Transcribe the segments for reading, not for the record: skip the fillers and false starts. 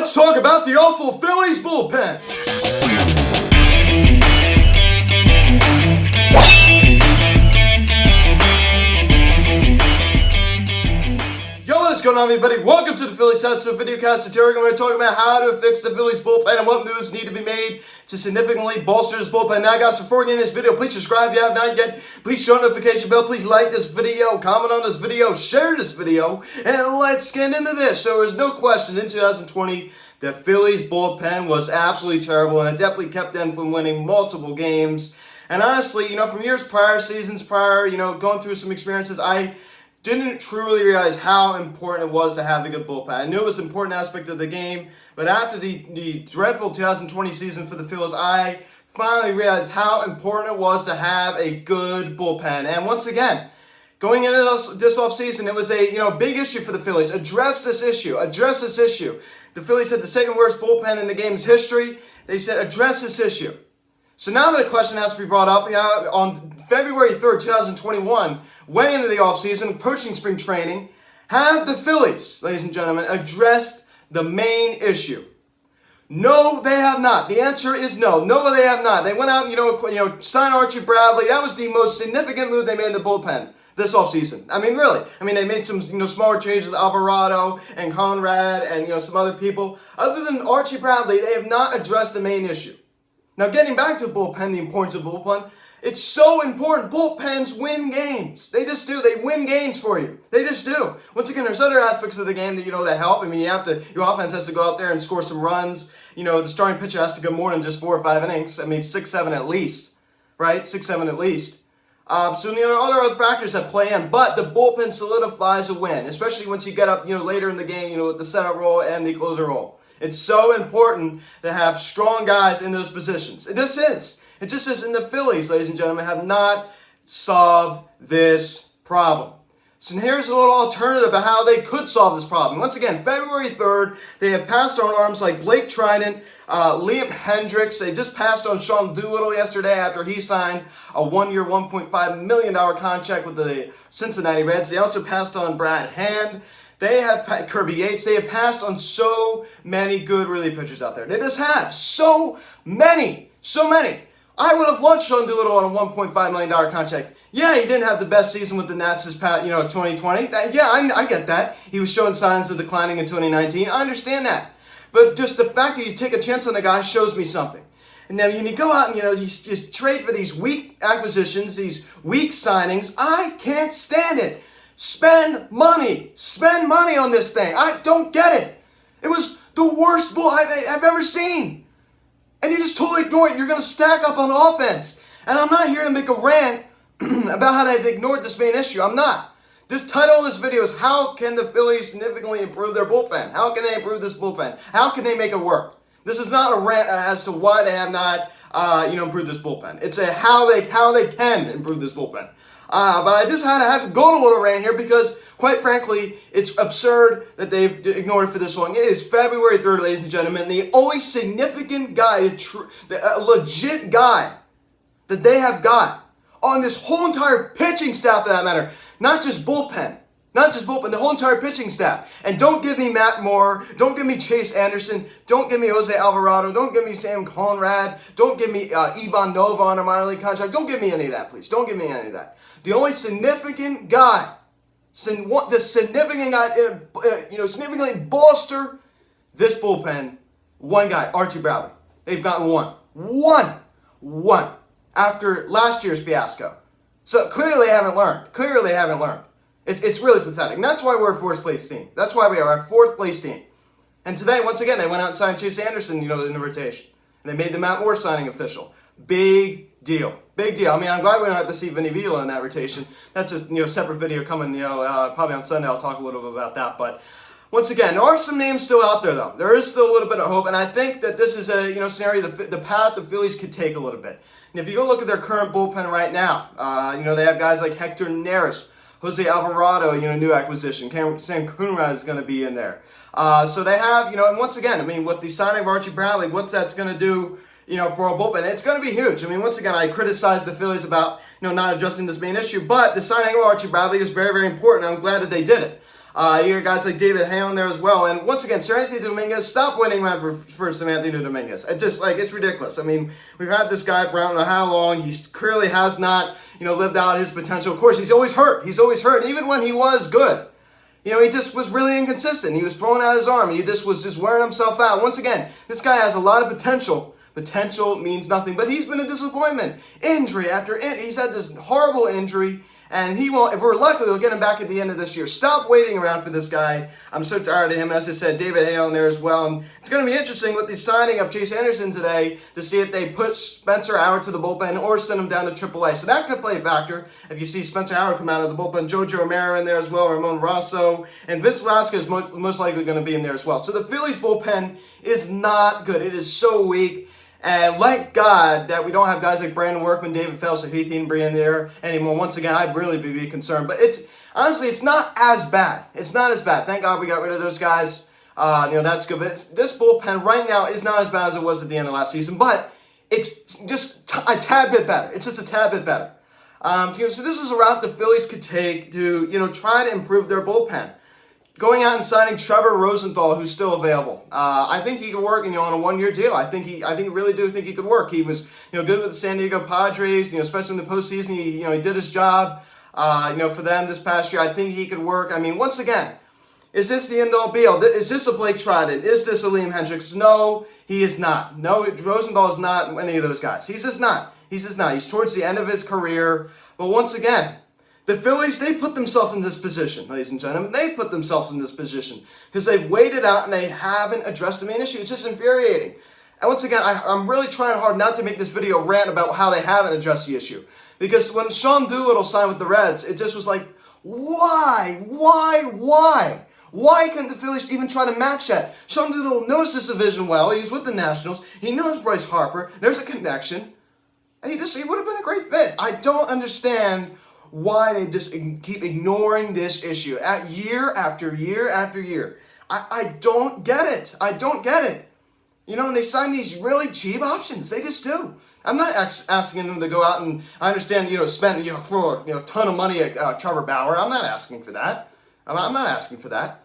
Let's talk about the awful Phillies bullpen. Yo, what is going on, everybody? Welcome to the Phillies Hot Video Cast. Today we're going to talk about how to fix the Phillies bullpen and what moves need to be made to significantly bolster this bullpen. Now, guys, before we get into this video, please subscribe if you have not yet. Please show notification bell. Please like this video, comment on this video, share this video, and let's get into this. So there's no question in 2020, the Phillies bullpen was absolutely terrible, and it definitely kept them from winning multiple games. And honestly, from years prior, seasons prior, going through some experiences, I didn't truly realize how important it was to have a good bullpen. I knew it was an important aspect of the game, but after the dreadful 2020 season for the Phillies, I finally realized how important it was to have a good bullpen. And once again, going into this offseason, it was a big issue for the Phillies. Address this issue. The Phillies had the second worst bullpen in the game's history. They said, address this issue. So now the question has to be brought up. On February 3rd, 2021, way into the offseason, approaching spring training, have the Phillies, ladies and gentlemen, addressed the main issue? No, they have not. The answer is no. No, they have not. They went out, signed Archie Bradley. That was the most significant move they made in the bullpen this offseason. I mean, really. They made some smaller changes with Alvarado and Conrad and some other people. Other than Archie Bradley, they have not addressed the main issue. Now, getting back to the bullpen, the importance of the bullpen, it's so important. Bullpens win games. They just do. They win games for you. They just do. Once again, there's other aspects of the game that that help. Your offense has to go out there and score some runs. The starting pitcher has to go more than just 4 or 5 innings. 6, 7 at least, right? 6, 7 at least. So there are other factors that play in, but the bullpen solidifies a win, especially once you get up, later in the game, with the setup role and the closer role. It's so important to have strong guys in those positions. It just is. It just is. And the Phillies, ladies and gentlemen, have not solved this problem. So here's a little alternative of how they could solve this problem. Once again, February 3rd, they have passed on arms like Blake Trinan, Liam Hendricks. They just passed on Sean Doolittle yesterday after he signed a 1-year, $1.5 million contract with the Cincinnati Reds. They also passed on Brad Hand. They have Kirby Yates. They have passed on so many good relief pitchers out there. They just have so many. I would have loved Sean Doolittle on a $1.5 million contract. Yeah, he didn't have the best season with the Nats this past, 2020. I get that. He was showing signs of declining in 2019. I understand that. But just the fact that you take a chance on the guy shows me something. And then when you go out and, you just trade for these weak acquisitions, these weak signings, I can't stand it. Spend money on this thing. I don't get it. It was the worst bull I've ever seen. And you just totally ignore it. You're going to stack up on offense. And I'm not here to make a rant about how they've ignored this main issue. I'm not. This title of this video is, how can the Phillies significantly improve their bullpen? How can they improve this bullpen? How can they make it work? This is not a rant as to why they have not improved this bullpen. It's a how they can improve this bullpen. But I just had to go on a little rant here because, quite frankly, it's absurd that they've ignored it for this long. It is February 3rd, ladies and gentlemen. The only significant guy, a legit guy that they have got on this whole entire pitching staff, for that matter, not just bullpen, the whole entire pitching staff. And don't give me Matt Moore, don't give me Chase Anderson, don't give me Jose Alvarado, don't give me Sam Conrad, don't give me Ivan Nova on a minor league contract. Don't give me any of that, please. Don't give me any of that. The only significant guy, significantly bolster this bullpen, one guy, Archie Bradley. They've gotten one after last year's fiasco. So clearly they haven't learned. It's really pathetic. And that's why we're a fourth place team. That's why we are a fourth place team. And today, once again, they went out and signed Chase Anderson, in the rotation. And they made the Matt Moore signing official. Big deal. I'm glad we don't have to see Vinny Vila in that rotation. That's a separate video coming, probably on Sunday. I'll talk a little bit about that. But once again, there are some names still out there, though. There is still a little bit of hope, and I think that this is a scenario, the path the Phillies could take a little bit. And if you go look at their current bullpen right now, they have guys like Hector Neris, Jose Alvarado, new acquisition. Sam Conrad is going to be in there. So they have, and once again, with the signing of Archie Bradley, what's that's going to do for a bullpen? It's going to be huge. Once again, I criticized the Phillies about, not addressing this main issue, but the signing of Archie Bradley is very, very important. I'm glad that they did it. You got guys like David Hale in there as well. And once again, Sir Anthony Dominguez, stop winning that for Sir Anthony Dominguez. It's ridiculous. I mean, we've had this guy for I don't know how long. He clearly has not, lived out his potential. Of course, he's always hurt. And even when he was good, he just was really inconsistent. He was throwing out his arm. He was just wearing himself out. Once again, this guy has a lot of potential. Potential means nothing, but he's been a disappointment. Injury after injury. He's had this horrible injury, and he won't. If we're lucky, we'll get him back at the end of this year. Stop waiting around for this guy. I'm so tired of him. As I said, David Hale in there as well. And it's going to be interesting with the signing of Chase Anderson today to see if they put Spencer Howard to the bullpen or send him down to AAA. So that could play a factor if you see Spencer Howard come out of the bullpen. Jojo Romero in there as well, Ramon Rosso, and Vince Velasquez most likely going to be in there as well. So the Phillies bullpen is not good. It is so weak. And thank God that we don't have guys like Brandon Workman, David Phelps, and Heath Heenbury in there anymore. Once again, I'd really be concerned. But honestly, it's not as bad. It's not as bad. Thank God we got rid of those guys. That's good. But this bullpen right now is not as bad as it was at the end of last season. But it's just a tad bit better. It's just a tad bit better. So this is a route the Phillies could take to, try to improve their bullpen. Going out and signing Trevor Rosenthal, who's still available. I think he could work, on a one-year deal. I really do think he could work. He was, good with the San Diego Padres, especially in the postseason. He did his job, for them this past year. I think he could work. I mean, once again, is this the end-all be-all? Is this a Blake Trinan? Is this a Liam Hendricks? No, he is not. No, Rosenthal is not any of those guys. He's just not. He's towards the end of his career. But once again, the Phillies, they put themselves in this position, ladies and gentlemen. They put themselves in this position because they've waited out and they haven't addressed the main issue. It's just infuriating. And once again, I'm really trying hard not to make this video rant about how they haven't addressed the issue. Because when Sean Doolittle signed with the Reds, it just was like, why? Why couldn't the Phillies even try to match that? Sean Doolittle knows this division well. He's with the Nationals. He knows Bryce Harper. There's a connection. And he would have been a great fit. I don't understand why they just keep ignoring this issue year after year after year. I don't get it. And they sign these really cheap options. They just do. I'm not asking them to go out and, I understand, spend, throw a ton of money at Trevor Bauer. I'm not asking for that. I'm not asking for that.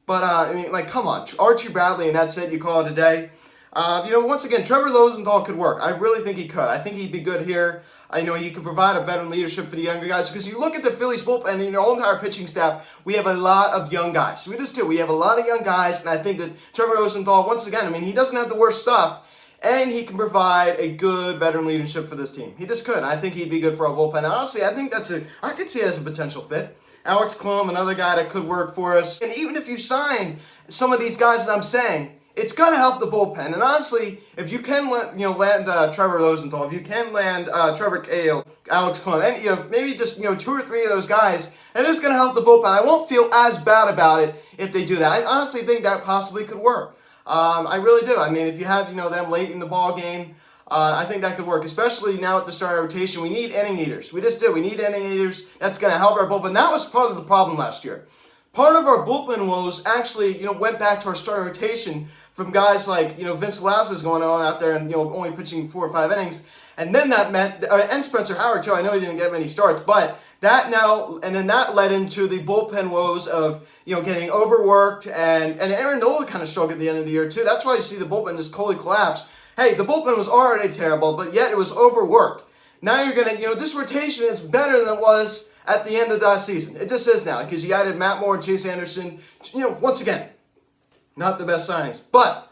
But, come on. Archie Bradley, and that's it. You call it a day. Once again, Trevor Rosenthal could work. I really think he could. I think he'd be good here. I know he could provide a veteran leadership for the younger guys because you look at the Phillies bullpen and our whole entire pitching staff, we have a lot of young guys. We just do. We have a lot of young guys, and I think that Trevor Rosenthal, once again, he doesn't have the worst stuff, and he can provide a good veteran leadership for this team. He just could. I think he'd be good for our bullpen. Honestly, I think I could see it as a potential fit. Alex Klum, another guy that could work for us. And even if you sign some of these guys that I'm saying, it's going to help the bullpen. And honestly, if you can land Trevor Rosenthal, if you can land Trevor Cahill, Alex Klum, and maybe just 2 or 3 of those guys, and it's going to help the bullpen. I won't feel as bad about it if they do that. I honestly think that possibly could work. I really do. If you have them late in the ball game, I think that could work, especially now at the starting rotation. We need inning eaters. We just do. We need inning eaters. That's going to help our bullpen. That was part of the problem last year. Part of our bullpen woes actually, went back to our starting rotation from guys like, Vince Velasquez going on out there and, only pitching 4 or 5 innings. And then that meant, and Spencer Howard too, I know he didn't get many starts, but that led into the bullpen woes of, getting overworked, and Aaron Nola kind of struggled at the end of the year too. That's why you see the bullpen just totally collapse. Hey, the bullpen was already terrible, but yet it was overworked. Now you're going to, this rotation is better than it was at the end of last season. It just is now, because you added Matt Moore and Chase Anderson. Once again, not the best signings. But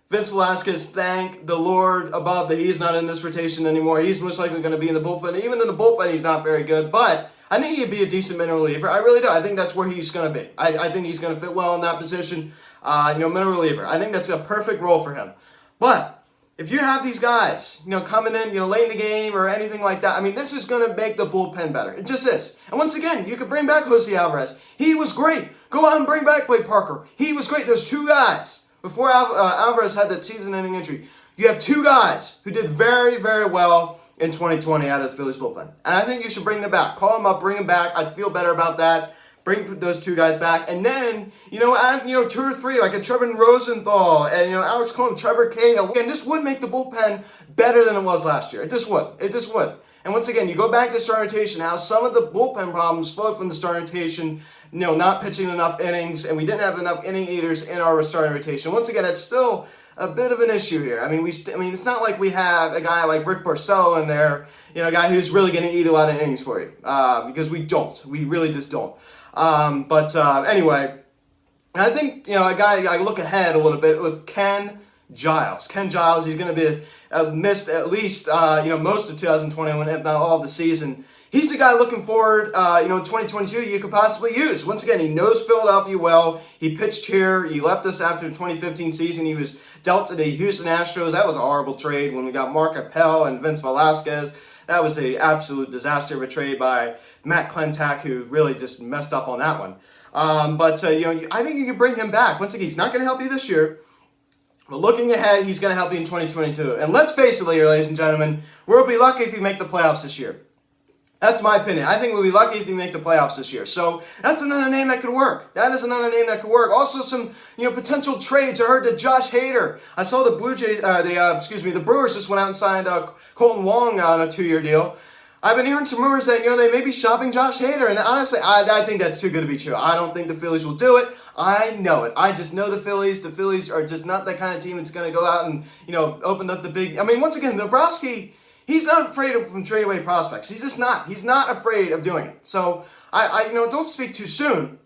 Vince Velasquez, thank the Lord above that he's not in this rotation anymore. He's most likely going to be in the bullpen. Even in the bullpen, he's not very good. But I think he'd be a decent middle reliever. I really do. I think that's where he's going to be. I think he's going to fit well in that position. Middle reliever. I think that's a perfect role for him. But if you have these guys, coming in, late in the game or anything like that, this is going to make the bullpen better. It just is. And once again, you can bring back Jose Alvarez. He was great. Go out and bring back Blake Parker. He was great. There's 2 guys. Before Alvarez had that season-ending injury, you have 2 guys who did very, very well in 2020 out of the Phillies bullpen. And I think you should bring them back. Call them up, bring them back. I'd feel better about that. Bring those 2 guys back. And then, add, 2 or 3, like a Trevor Rosenthal and, Alex Klum, Trevor Cahill. And this would make the bullpen better than it was last year. It just would. It just would. And once again, you go back to starting rotation, how some of the bullpen problems flow from the starting rotation not pitching enough innings, and we didn't have enough inning eaters in our starting rotation. Once again, that's still a bit of an issue here. I mean, it's not like we have a guy like Rick Porcello in there, a guy who's really going to eat a lot of innings for you, because we don't. We really just don't. Anyway, I think, a guy, I look ahead a little bit with Ken Giles. Ken Giles, he's going to be missed at least, most of 2021, if not all of the season. He's the guy looking forward, in 2022 you could possibly use. Once again, he knows Philadelphia well. He pitched here. He left us after the 2015 season. He was dealt to the Houston Astros. That was a horrible trade when we got Mark Appel and Vince Velasquez. That was an absolute disaster of a trade by Matt Klentak, who really just messed up on that one. I think you can bring him back. Once again, he's not going to help you this year. But looking ahead, he's going to help you in 2022. And let's face it, ladies and gentlemen, we'll be lucky if we make the playoffs this year. That's my opinion. I think we'll be lucky if we make the playoffs this year. So that's another name that could work. That is another name that could work. Also, some potential trades. I heard that Josh Hader. I saw the the Brewers just went out and signed Colton Wong on a 2-year deal. I've been hearing some rumors that they may be shopping Josh Hader, and honestly, I think that's too good to be true. I don't think the Phillies will do it. I know it. I just know the Phillies. The Phillies are just not that kind of team that's going to go out and open up the big. I mean, once again, Dombrowski. He's not afraid of trading away prospects. He's just not. He's not afraid of doing it. So I don't speak too soon.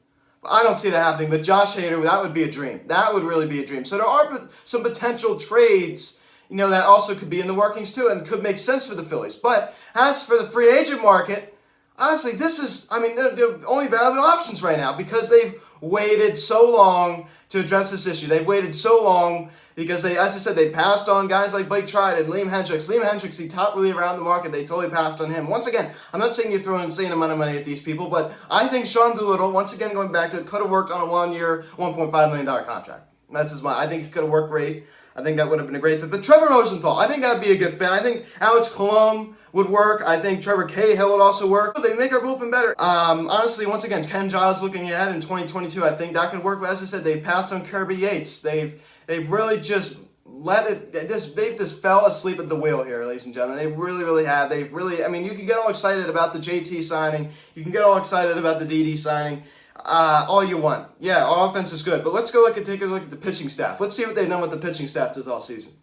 I don't see that happening. But Josh Hader, that would be a dream. That would really be a dream. So there are some potential trades, that also could be in the workings too, and could make sense for the Phillies. But as for the free agent market, honestly, this is, the only valuable options right now, because they've waited so long to address this issue. They've waited so long because as I said, they passed on guys like Blake Tribe and Liam Hendricks. Liam Hendricks, the top reliever around the market, they totally passed on him. Once again, I'm not saying you throw an insane amount of money at these people, but I think Sean Doolittle, once again going back to it, could have worked on a 1-year, $1.5 million contract. I think it could have worked great. I think that would have been a great fit. But Trevor Rosenthal, I think that would be a good fit. I think Alex Colomb would work. I think Trevor Cahill would also work. They make our bullpen better. Honestly, once again, Ken Giles looking ahead in 2022, I think that could work. But as I said, they passed on Kirby Yates. They've really just they've just fell asleep at the wheel here, ladies and gentlemen. They really, really have. You can get all excited about the JT signing. You can get all excited about the DD signing. All you want. Yeah, our offense is good. But let's take a look at the pitching staff. Let's see what they've done with the pitching staff this all season.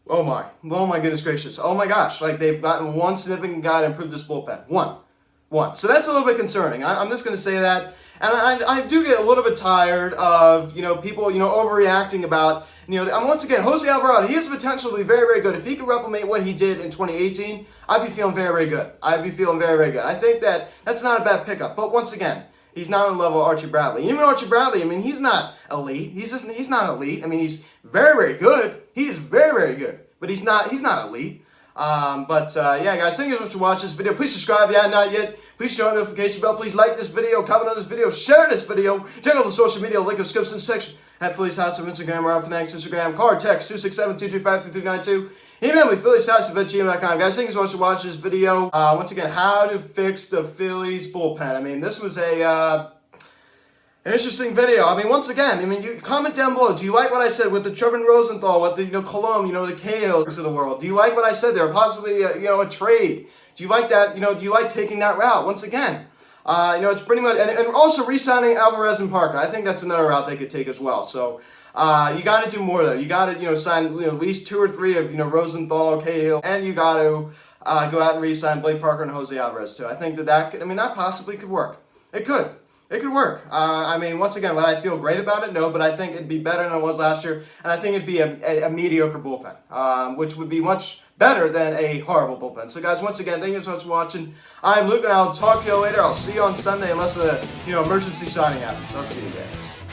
Oh my goodness gracious. Oh my gosh, they've gotten one significant guy to improve this bullpen. One. So that's a little bit concerning. I'm just going to say that. And I do get a little bit tired of, people, overreacting about, once again, Jose Alvarado, he has the potential to be very, very good. If he could replicate what he did in 2018, I'd be feeling very, very good. I think that's not a bad pickup. But once again, he's not on the level of Archie Bradley. Even Archie Bradley, he's not elite. He's not elite. He's very, very good. He is very, very good. But he's not elite. Yeah, guys, thank you so much for watching this video. Please subscribe if you have not yet. Please turn on the notification bell. Please like this video, comment on this video, share this video. Check out the social media link in the description section at Phillies House of Instagram or on Fanatics Instagram. Call or text 267-225-3392. Email me, phillieshouse@gmail.com. Guys, thank you so much for watching this video. Once again, how to fix the Phillies bullpen. This was an interesting video. Once again, you comment down below. Do you like what I said with the Trevor Rosenthal, with the Colomb, the Cahills of the world? Do you like what I said there? Possibly a trade. Do you like that? Do you like taking that route? Once again, it's pretty much, and also re-signing Alvarez and Parker. I think that's another route they could take as well. So you got to do more though. You got to sign at least 2 or 3 of Rosenthal, Cahill, and you got to go out and re-sign Blake Parker and Jose Alvarez too. I think that possibly could work. It could. It could work. Once again, would I feel great about it? No, but I think it'd be better than it was last year, and I think it'd be a mediocre bullpen, which would be much better than a horrible bullpen. So, guys, once again, thank you so much for watching. I'm Luke, and I'll talk to you later. I'll see you on Sunday, unless a emergency signing happens. I'll see you guys.